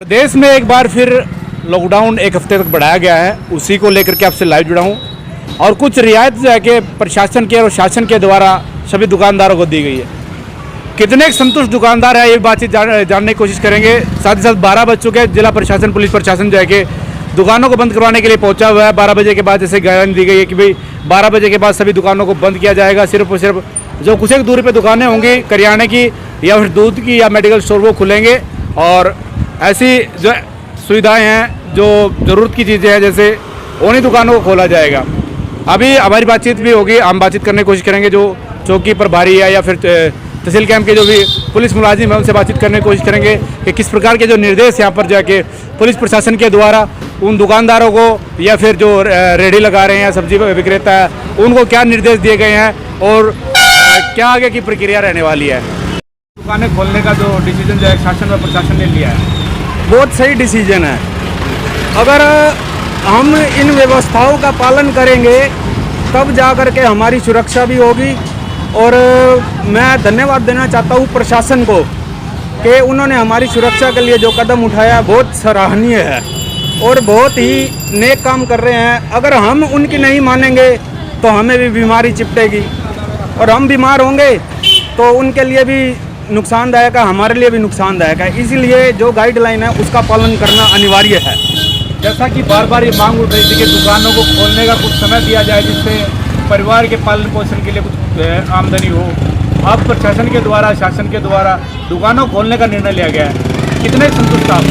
देश में एक बार फिर लॉकडाउन एक हफ्ते तक बढ़ाया गया है, उसी को लेकर के आपसे लाइव जुड़ा हूँ। और कुछ रियायत जो है कि प्रशासन के और शासन के द्वारा सभी दुकानदारों को दी गई है। कितने संतुष्ट दुकानदार है ये बातचीत जानने की कोशिश करेंगे। साथ ही साथ 12 बज चुके हैं, जिला प्रशासन पुलिस प्रशासन जो है कि दुकानों को बंद करवाने के लिए पहुंचा हुआ है। 12 बजे के बाद जैसे गारंटी दी गई है कि भाई 12 बजे के बाद सभी दुकानों को बंद किया जाएगा। सिर्फ और सिर्फ जो कुछ एक दूरी पे दुकानें होंगी करियाने की या फिर दूध की या मेडिकल स्टोर वो खुलेंगे। और ऐसी जो सुविधाएं हैं, जो ज़रूरत की चीज़ें हैं, जैसे उन्हीं दुकानों को खोला जाएगा। अभी हमारी बातचीत भी होगी, हम बातचीत करने की कोशिश करेंगे जो चौकी प्रभारी है या फिर तहसील कैंप के जो भी पुलिस मुलाजिम है उनसे बातचीत करने की कोशिश करेंगे कि किस प्रकार के जो निर्देश यहाँ पर जाके पुलिस प्रशासन के द्वारा उन दुकानदारों को या फिर जो रेहड़ी लगा रहे हैं या सब्जी विक्रेता है उनको क्या निर्देश दिए गए हैं और क्या आगे की प्रक्रिया रहने वाली है। दुकानें खोलने का जो डिसीजन जो है शासन व प्रशासन ने लिया है, बहुत सही डिसीजन है। अगर हम इन व्यवस्थाओं का पालन करेंगे तब जा कर के हमारी सुरक्षा भी होगी। और मैं धन्यवाद देना चाहता हूँ प्रशासन को कि उन्होंने हमारी सुरक्षा के लिए जो कदम उठाया बहुत सराहनीय है और बहुत ही नेक काम कर रहे हैं। अगर हम उनकी नहीं मानेंगे तो हमें भी बीमारी चिपटेगी और हम बीमार होंगे तो उनके लिए भी नुकसानदायक है, हमारे लिए भी नुकसानदायक है। इसीलिए जो गाइडलाइन है उसका पालन करना अनिवार्य है। जैसा कि बार बार ये मांग उठ रही थी कि दुकानों को खोलने का कुछ समय दिया जाए जिससे परिवार के पालन पोषण के लिए कुछ आमदनी हो। अब प्रशासन के द्वारा शासन के द्वारा दुकानों खोलने का निर्णय लिया गया है, कितने संतुष्ट आप?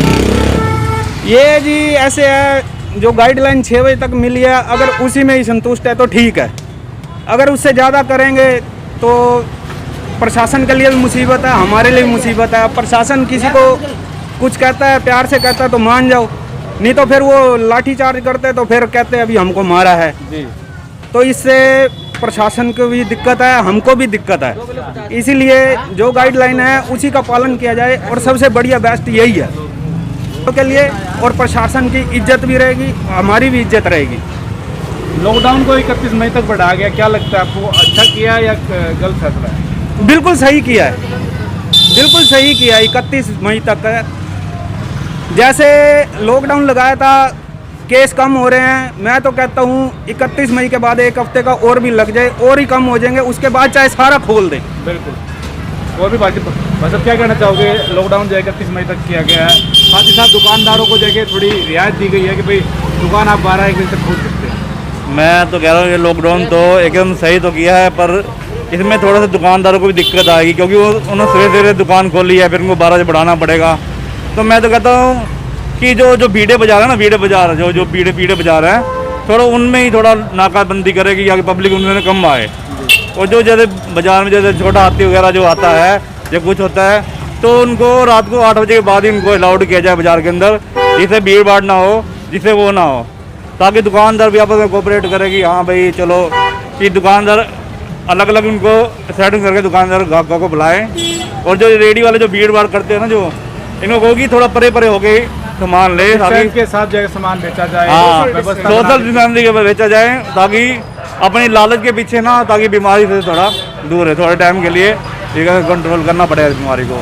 ये जी ऐसे है, जो गाइडलाइन 6 बजे तक मिली है अगर उसी में ही संतुष्ट है तो ठीक है। अगर उससे ज़्यादा करेंगे तो प्रशासन के लिए भी मुसीबत है, हमारे लिए भी मुसीबत है। प्रशासन किसी को कुछ कहता है, प्यार से कहता है तो मान जाओ, नहीं तो फिर वो लाठीचार्ज करते हैं तो फिर कहते हैं अभी हमको मारा है जी। तो इससे प्रशासन को भी दिक्कत है, हमको भी दिक्कत है। इसीलिए जो गाइडलाइन है उसी का पालन किया जाए और सबसे बढ़िया बेस्ट यही है तो के लिए। और प्रशासन की इज्जत भी रहेगी, हमारी भी इज्जत रहेगी। लॉकडाउन को 31 मई तक बढ़ाया गया, क्या लगता है आपको, अच्छा किया या गलत फैसला है? बिल्कुल सही किया है, बिल्कुल सही किया। 31 मई तक है। जैसे लॉकडाउन लगाया था, केस कम हो रहे हैं। मैं तो कहता हूँ 31 मई के बाद एक हफ्ते का और भी लग जाए और ही कम हो जाएंगे, उसके बाद चाहे सारा खोल दें। बिल्कुल। और भी बातचीत मतलब क्या कहना चाहोगे? लॉकडाउन जो है 31 मई तक किया गया है, साथ ही साथ दुकानदारों को जगह थोड़ी रियायत दी गई है कि भाई दुकान आप 12-1 बजे तक खोल सकते हैं। मैं तो कह रहा हूँ ये लॉकडाउन तो एकदम सही तो किया है, पर इसमें थोड़ा सा दुकानदारों को भी दिक्कत आएगी क्योंकि वो उन्होंने सवेरे दुकान खोली है, फिर उनको 12 बजे बढ़ाना पड़ेगा। तो मैं तो कहता हूँ कि जो भीड़े बाजार है ना, भीड़े बाजार जो भीड़े बाजार है, थोड़ा उनमें ही थोड़ा नाकाबंदी करेगी या पब्लिक उनमें कम आए। और जो जैसे बाजार में जैसे छोटा हाथी वगैरह जो आता है या कुछ होता है तो उनको रात को 8 बजे के बाद ही उनको अलाउड किया जाए बाजार के अंदर, जिससे भीड़ भाड़ ना हो, जिससे वो ना हो, ताकि दुकानदार भी आपस में कोऑपरेट करेगी। हाँ भाई चलो कि दुकानदार अलग अलग उनको सेटिंग करके दुकानदार ग्राहकों को बुलाएं। और जो रेडी वाले जो भीड़ भाड़ करते हैं ना, जो इनको होगी थोड़ा परे हो गई सामान ले, ताकि के साथ जो सामान बेचा जाए, सोशल डिस्टेंसिंग के बेचा जाए, ताकि अपनी लालच के पीछे ना, ताकि बीमारी से थोड़ा दूर है। थोड़े टाइम के लिए ठीक है, कंट्रोल करना पड़ेगा इस बीमारी को।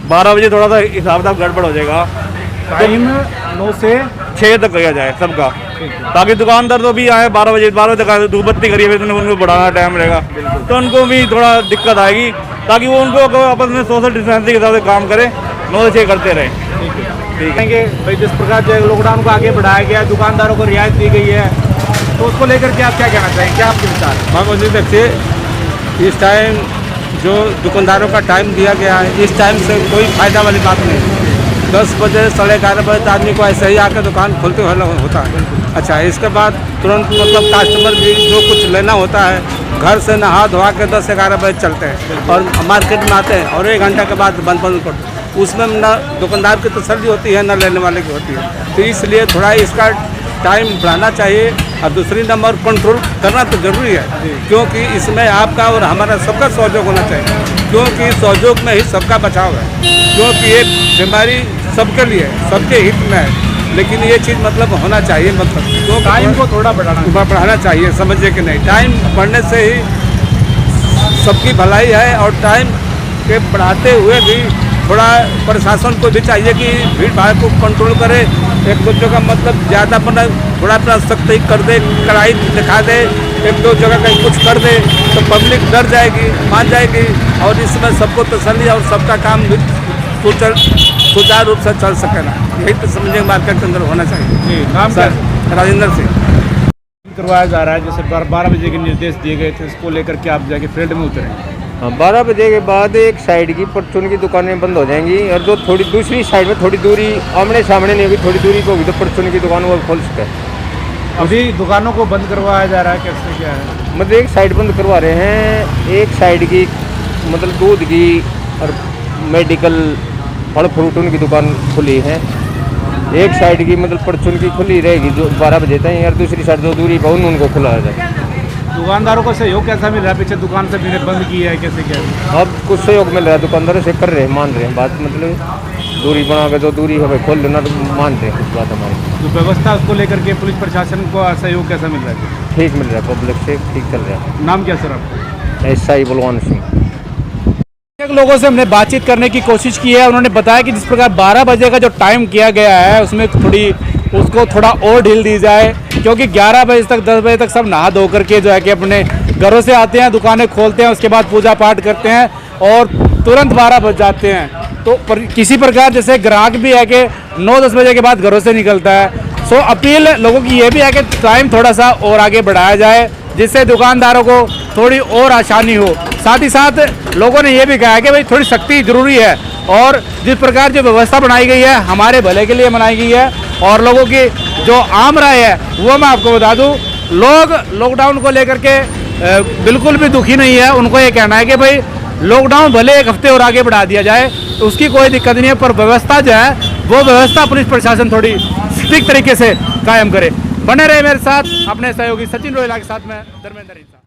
12 बजे थोड़ा सा हिसाब किताब गड़बड़ हो जाएगा, टाइम 9 से 6 तक किया जाए सबका, ताकि दुकानदार तो भी आए 12 बजे तक धूप बत्ती करिए, फिर उनको बढ़ाना टाइम रहेगा तो उनको भी थोड़ा दिक्कत आएगी, ताकि वो उनको आपस में सोशल डिस्टेंसिंग के हिसाब से काम करें, 9 से 6 करते रहे। ठीक है भाई, जिस प्रकार जो लॉकडाउन को आगे बढ़ाया गया, दुकानदारों को रियायत दी गई है, तो उसको लेकर के आप क्या कहना चाहेंगे, क्या आपके विचार? हाँ जी, देखिए इस टाइम जो दुकानदारों का टाइम दिया गया है, इस टाइम से कोई फ़ायदा वाली बात नहीं। 10 बजे 11:30 बजे आदमी को ऐसे ही आकर दुकान खोलते हुए होता है। अच्छा, इसके बाद तुरंत मतलब कस्टमर भी जो कुछ लेना होता है घर से नहा धोवा के 10-11 बजे चलते हैं और मार्केट में आते हैं और 1 घंटा के बाद बंद करते हैं। उसमें ना दुकानदार की तसल्ली होती है ना लेने वाले की होती है। तो इसलिए थोड़ा इसका टाइम बढ़ाना चाहिए। और दूसरी नंबर कंट्रोल करना तो ज़रूरी है, क्योंकि इसमें आपका और हमारा सबका सहयोग होना चाहिए, क्योंकि सहयोग में ही सबका बचाव है। क्योंकि ये बीमारी सबके लिए सबके हित में है, लेकिन ये चीज़ मतलब होना चाहिए, मतलब तो टाइम को थोड़ा बढ़ाना चाहिए, समझिए कि नहीं। टाइम बढ़ने से ही सबकी भलाई है और टाइम के बढ़ाते हुए भी थोड़ा प्रशासन को भी चाहिए कि भीड़ भाड़ को कंट्रोल करे, एक दो जगह मतलब ज़्यादा अपना थोड़ा अपना सख्ती कर दे, कड़ाई दिखा दे, एक दो जगह कहीं कुछ कर दे तो पब्लिक डर जाएगी, मान जाएगी और इसमें सबको तसल्ली और सबका काम भी सुचारू रूप से चल सकेगा। यही तो समझे मार्केट के अंदर होना चाहिए। जी, नाम क्या सर राजेंद्र सिंह। करवाया जा रहा है, जैसे 12 बजे के निर्देश दिए गए थे, इसको लेकर के आप जाके फील्ड में उतरे। 12 बजे के बाद एक साइड की परचून की दुकानें बंद हो जाएंगी और जो थोड़ी दूसरी साइड में थोड़ी दूरी आमने सामने नहीं होगी, थोड़ी दूरी को होगी तो परचून की दुकान वो खोल सकते हैं। अभी दुकानों को बंद करवाया जा रहा है, कैसे क्या है? मतलब एक साइड बंद करवा रहे हैं, एक साइड की मतलब दूध की और मेडिकल फल फ्रूट उनकी दुकान खुली है, एक साइड की मतलब परचून की खुली रहेगी जो 12 बजे तक, और दूसरी साइड जो दूरी पर उनको खुला जाए। दुकानदारों को सहयोग कैसा मिल रहा है? पीछे दुकान से भी बंद की है, कैसे क्या है? अब कुछ सहयोग मिल रहा है, दुकानदारों से कर रहे हैं, मान रहे हैं बात, मतलब दूरी बना के जो दूरी है भाई खोल लेना, तो मान रहे हैं कुछ बात हमारी। जो व्यवस्था उसको लेकर के पुलिस प्रशासन को सहयोग कैसा मिल रहा है? ठीक मिल रहा है, पब्लिक से ठीक चल रहा है। नाम क्या सर आपका? SI बलवान सिंह। लोगों से हमने बातचीत करने की कोशिश की है, उन्होंने बताया कि जिस प्रकार 12 बजे का जो टाइम किया गया है उसमें उसको थोड़ा और ढील दी जाए, क्योंकि 11 बजे तक 10 बजे तक सब नहा धो करके जो है कि अपने घरों से आते हैं, दुकानें खोलते हैं, उसके बाद पूजा पाठ करते हैं और तुरंत 12 बज जाते हैं। तो किसी प्रकार जैसे ग्राहक भी है कि 9-10 बजे के बाद घरों से निकलता है। सो अपील लोगों की ये भी है कि टाइम थोड़ा सा और आगे बढ़ाया जाए, जिससे दुकानदारों को थोड़ी और आसानी हो। साथ ही साथ लोगों ने ये भी कहा है कि भाई थोड़ी सख्ती ज़रूरी है और जिस प्रकार जो व्यवस्था बनाई गई है हमारे भले के लिए बनाई गई है। और लोगों की जो आम राय है वो मैं आपको बता दूं, लोग लॉकडाउन को लेकर के बिल्कुल भी दुखी नहीं है। उनको ये कहना है कि भाई लॉकडाउन भले एक हफ्ते और आगे बढ़ा दिया जाए तो उसकी कोई दिक्कत नहीं है, पर व्यवस्था जो है वो व्यवस्था पुलिस प्रशासन थोड़ी स्ट्रिक्ट तरीके से कायम करे। बने रहे मेरे साथ अपने सहयोगी सचिन रोहिला के साथ में धर्मेंद्र।